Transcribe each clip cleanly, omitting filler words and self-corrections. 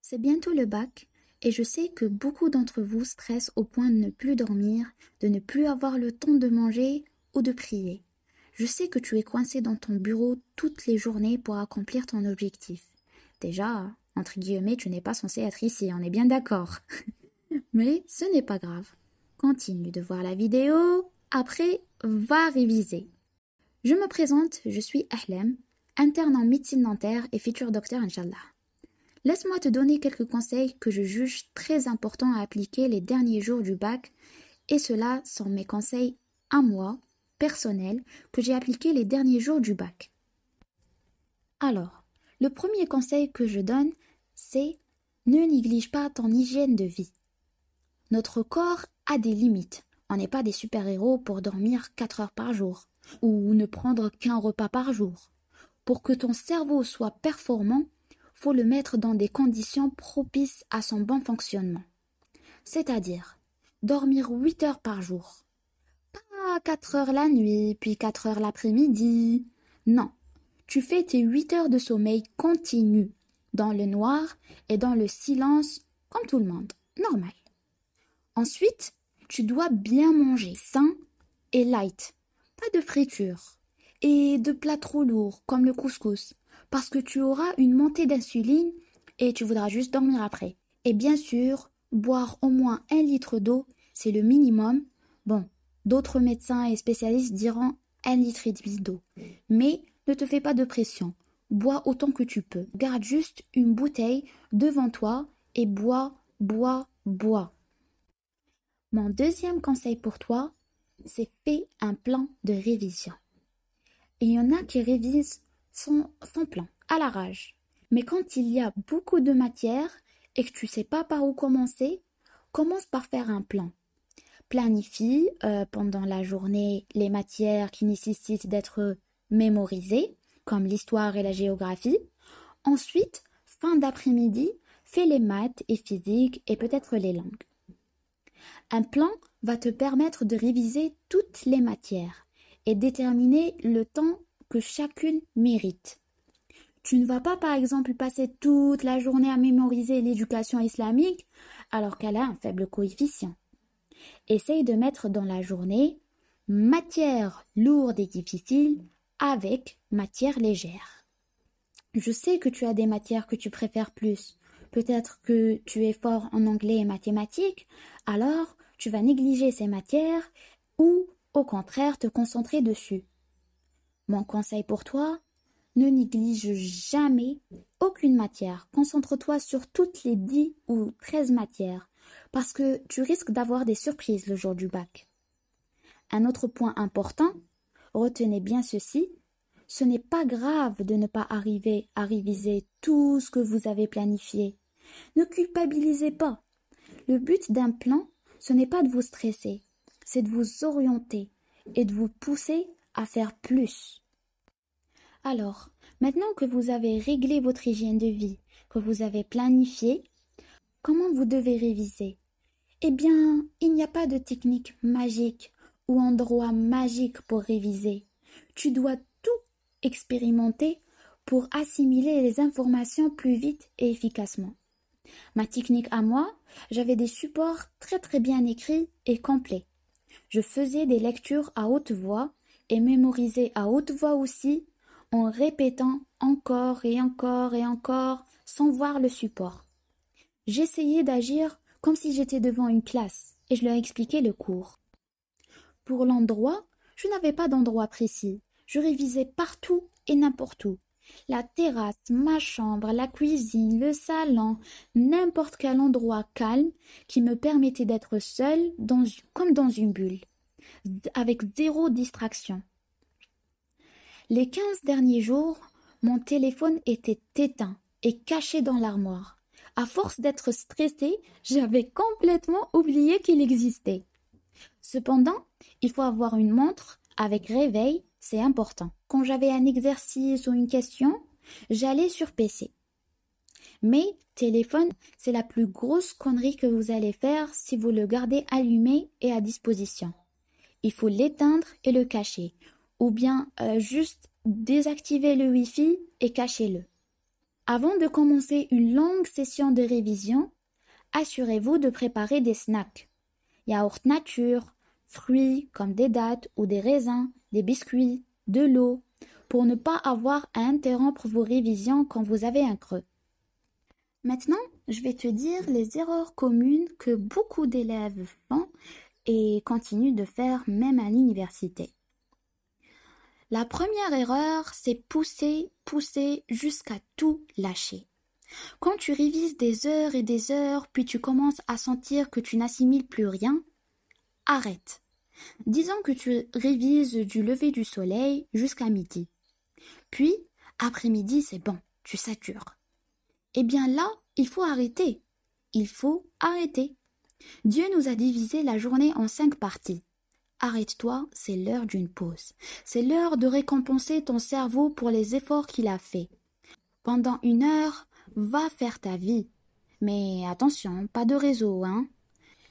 C'est bientôt le bac et je sais que beaucoup d'entre vous stressent au point de ne plus dormir, de ne plus avoir le temps de manger ou de prier. Je sais que tu es coincé dans ton bureau toutes les journées pour accomplir ton objectif. Déjà, entre guillemets, tu n'es pas censé être ici, on est bien d'accord. Mais ce n'est pas grave. Continue de voir la vidéo, après, va réviser. Je me présente, je suis Ahlem, interne en médecine dentaire et futur docteur Inch'Allah. Laisse-moi te donner quelques conseils que je juge très importants à appliquer les derniers jours du bac, et cela sont mes conseils à moi, personnels, que j'ai appliqués les derniers jours du bac. Alors, le premier conseil que je donne, c'est ne néglige pas ton hygiène de vie. Notre corps a des limites. On n'est pas des super-héros pour dormir 4 heures par jour, ou ne prendre qu'un repas par jour. Pour que ton cerveau soit performant, faut le mettre dans des conditions propices à son bon fonctionnement. C'est-à-dire, dormir 8 heures par jour. Pas 4 heures la nuit, puis 4 heures l'après-midi. Non, tu fais tes 8 heures de sommeil continu, dans le noir et dans le silence, comme tout le monde, normal. Ensuite, tu dois bien manger, sain et light. Pas de friture et de plats trop lourds, comme le couscous, parce que tu auras une montée d'insuline et tu voudras juste dormir après. Et bien sûr, boire au moins 1 litre d'eau, c'est le minimum. Bon, d'autres médecins et spécialistes diront 1 litre et demi d'eau. Mais ne te fais pas de pression. Bois autant que tu peux. Garde juste une bouteille devant toi et bois, bois, bois. Mon deuxième conseil pour toi, c'est fais un plan de révision. Il y en a qui révisent sans plan, à la rage. Mais quand il y a beaucoup de matière et que tu ne sais pas par où commencer, commence par faire un plan. Planifie pendant la journée les matières qui nécessitent d'être mémorisées, comme l'histoire et la géographie. Ensuite, fin d'après-midi, fais les maths et physique et peut-être les langues. Un plan va te permettre de réviser toutes les matières et déterminer le temps que chacune mérite. Tu ne vas pas, par exemple, passer toute la journée à mémoriser l'éducation islamique alors qu'elle a un faible coefficient. Essaye de mettre dans la journée matière lourde et difficile avec matière légère. Je sais que tu as des matières que tu préfères plus. Peut-être que tu es fort en anglais et mathématiques, alors tu vas négliger ces matières ou, au contraire, te concentrer dessus. Mon conseil pour toi, ne néglige jamais aucune matière. Concentre-toi sur toutes les 10 ou 13 matières, parce que tu risques d'avoir des surprises le jour du bac. Un autre point important, retenez bien ceci, ce n'est pas grave de ne pas arriver à réviser tout ce que vous avez planifié. Ne culpabilisez pas. Le but d'un plan, ce n'est pas de vous stresser, c'est de vous orienter et de vous pousser à faire plus. Alors, maintenant que vous avez réglé votre hygiène de vie, que vous avez planifié, comment vous devez réviser? Eh bien, il n'y a pas de technique magique ou endroit magique pour réviser. Tu dois tout expérimenter pour assimiler les informations plus vite et efficacement. Ma technique à moi, j'avais des supports très bien écrits et complets. Je faisais des lectures à haute voix et mémorisais à haute voix aussi, en répétant encore et encore et encore sans voir le support. J'essayais d'agir comme si j'étais devant une classe et je leur expliquais le cours. Pour l'endroit, je n'avais pas d'endroit précis. Je révisais partout et n'importe où. La terrasse, ma chambre, la cuisine, le salon, n'importe quel endroit calme qui me permettait d'être seule comme dans une bulle, avec zéro distraction. Les 15 derniers jours, mon téléphone était éteint et caché dans l'armoire. À force d'être stressée, j'avais complètement oublié qu'il existait. Cependant, il faut avoir une montre avec réveil, c'est important. Quand j'avais un exercice ou une question, j'allais sur PC. Mais téléphone, c'est la plus grosse connerie que vous allez faire si vous le gardez allumé et à disposition. Il faut l'éteindre et le cacher, ou bien juste désactiver le Wi-Fi et cachez-le. Avant de commencer une longue session de révision, assurez-vous de préparer des snacks. Yaourt nature, fruits comme des dattes ou des raisins, des biscuits, de l'eau, pour ne pas avoir à interrompre vos révisions quand vous avez un creux. Maintenant, je vais te dire les erreurs communes que beaucoup d'élèves font et continuent de faire même à l'université. La première erreur, c'est pousser jusqu'à tout lâcher. Quand tu révises des heures et des heures, puis tu commences à sentir que tu n'assimiles plus rien, arrête. Disons que tu révises du lever du soleil jusqu'à midi. Puis, après-midi, c'est bon, tu satures. Eh bien là, il faut arrêter. Il faut arrêter. Dieu nous a divisé la journée en 5 parties. Arrête-toi, c'est l'heure d'une pause. C'est l'heure de récompenser ton cerveau pour les efforts qu'il a faits. Pendant 1 heure, va faire ta vie. Mais attention, pas de réseau, hein.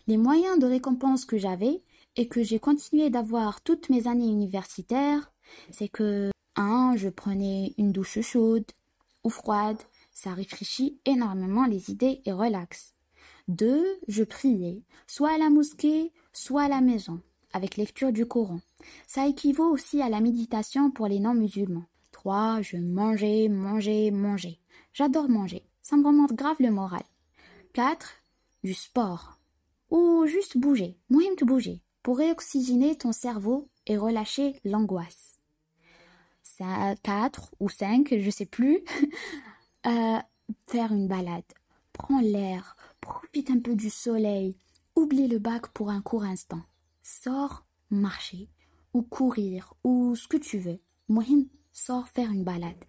Les moyens de récompense que j'avais et que j'ai continué d'avoir toutes mes années universitaires, c'est que 1. Je prenais une douche chaude ou froide, ça réfléchit énormément les idées et relaxe. 2. Je priais, soit à la mosquée, soit à la maison, avec lecture du Coran. Ça équivaut aussi à la méditation pour les non-musulmans. 3. Je mangeais. J'adore manger, ça me remonte grave le moral. 4. Du sport. Ou juste bouger, moyen de bouger, pour réoxygéner ton cerveau et relâcher l'angoisse. 4 ou 5, je sais plus. Faire une balade. Prends l'air, profite un peu du soleil, oublie le bac pour un court instant. Sors marcher, ou courir, ou ce que tu veux. Moyen, sors faire une balade.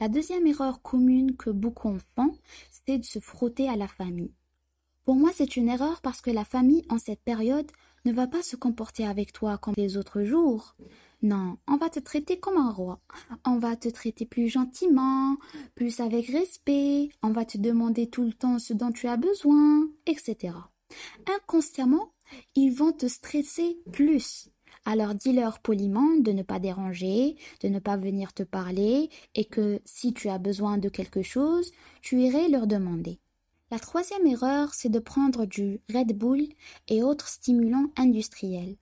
La deuxième erreur commune que beaucoup font, c'est de se frotter à la famille. Pour moi, c'est une erreur parce que la famille, en cette période, ne va pas se comporter avec toi comme les autres jours. Non, on va te traiter comme un roi. On va te traiter plus gentiment, plus avec respect. On va te demander tout le temps ce dont tu as besoin, etc. Inconsciemment, ils vont te stresser plus. Alors dis-leur poliment de ne pas déranger, de ne pas venir te parler et que si tu as besoin de quelque chose, tu irais leur demander. La troisième erreur, c'est de prendre du Red Bull et autres stimulants industriels.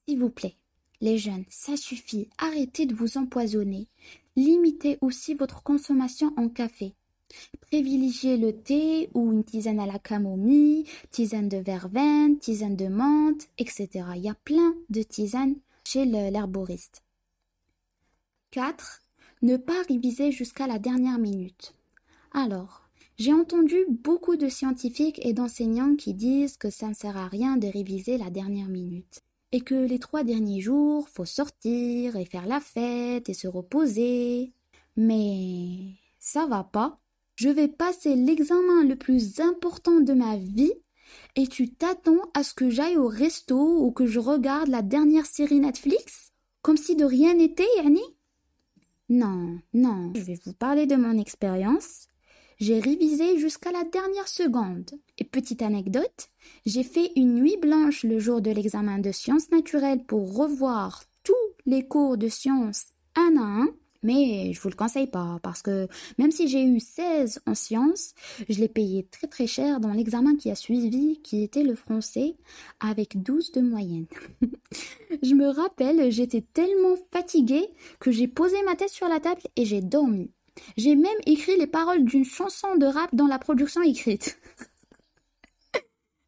S'il vous plaît, les jeunes, ça suffit, arrêtez de vous empoisonner. Limitez aussi votre consommation en café. Privilégiez le thé ou une tisane à la camomille, tisane de verveine, tisane de menthe, etc. Il y a plein de tisanes chez l'herboriste. 4. Ne pas réviser jusqu'à la dernière minute. Alors, j'ai entendu beaucoup de scientifiques et d'enseignants qui disent que ça ne sert à rien de réviser la dernière minute et que les 3 derniers jours, faut sortir et faire la fête et se reposer. Mais ça va pas. Je vais passer l'examen le plus important de ma vie et tu t'attends à ce que j'aille au resto ou que je regarde la dernière série Netflix comme si de rien n'était, Yani? Non, je vais vous parler de mon expérience. J'ai révisé jusqu'à la dernière seconde. Et petite anecdote, j'ai fait une nuit blanche le jour de l'examen de sciences naturelles pour revoir tous les cours de sciences un à un. Mais je vous le conseille pas parce que même si j'ai eu 16 en sciences, je l'ai payé très très cher dans l'examen qui a suivi, qui était le français, avec 12 de moyenne. Je me rappelle, j'étais tellement fatiguée que j'ai posé ma tête sur la table et j'ai dormi. J'ai même écrit les paroles d'une chanson de rap dans la production écrite.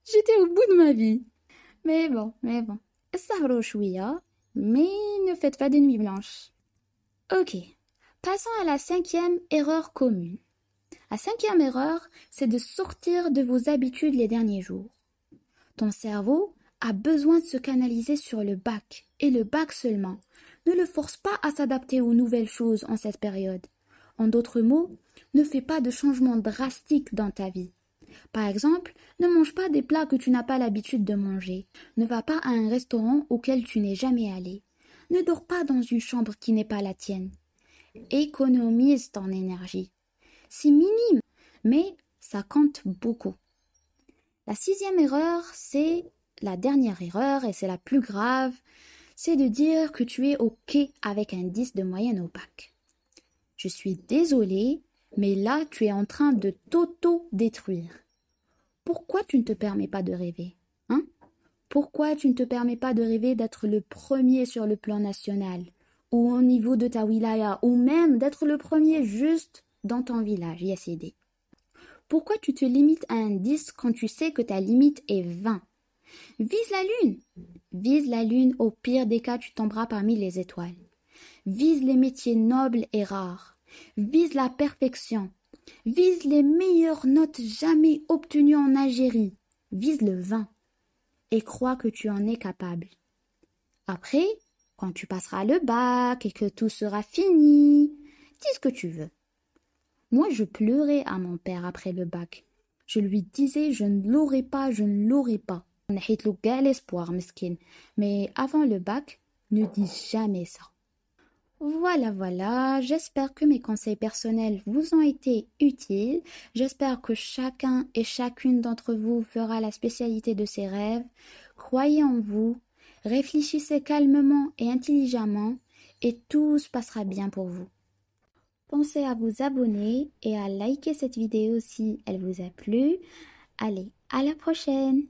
J'étais au bout de ma vie. Mais bon. Sahro chouïa, mais ne faites pas de nuit blanche. Ok, passons à la 5e erreur commune. La 5e erreur, c'est de sortir de vos habitudes les derniers jours. Ton cerveau a besoin de se canaliser sur le bac, et le bac seulement. Ne le force pas à s'adapter aux nouvelles choses en cette période. En d'autres mots, ne fais pas de changements drastiques dans ta vie. Par exemple, ne mange pas des plats que tu n'as pas l'habitude de manger. Ne va pas à un restaurant auquel tu n'es jamais allé. Ne dors pas dans une chambre qui n'est pas la tienne. Économise ton énergie. C'est minime, mais ça compte beaucoup. La 6e erreur, c'est la dernière erreur et c'est la plus grave, c'est de dire que tu es OK avec un 10 de moyenne au bac. Je suis désolée, Mais là, tu es en train de t'auto-détruire. Pourquoi tu ne te permets pas de rêver, hein? Pourquoi tu ne te permets pas de rêver d'être le premier sur le plan national, ou au niveau de ta wilaya, ou même d'être le premier juste dans ton village, Yassidi? Pourquoi tu te limites à un 10 quand tu sais que ta limite est 20? Vise la lune. Vise la lune, au pire des cas, tu tomberas parmi les étoiles. Vise les métiers nobles et rares. Vise la perfection. Vise les meilleures notes jamais obtenues en Algérie. Vise le 20. Et crois que tu en es capable. Après, quand tu passeras le bac et que tout sera fini, dis ce que tu veux. Moi, je pleurais à mon père après le bac. Je lui disais, je ne l'aurai pas, je ne l'aurai pas. On a hitlo gars l'espoir, mesquine. Mais avant le bac, ne dis jamais ça. Voilà, j'espère que mes conseils personnels vous ont été utiles. J'espère que chacun et chacune d'entre vous fera la spécialité de ses rêves. Croyez en vous, réfléchissez calmement et intelligemment, et tout se passera bien pour vous. Pensez à vous abonner et à liker cette vidéo si elle vous a plu. Allez, à la prochaine!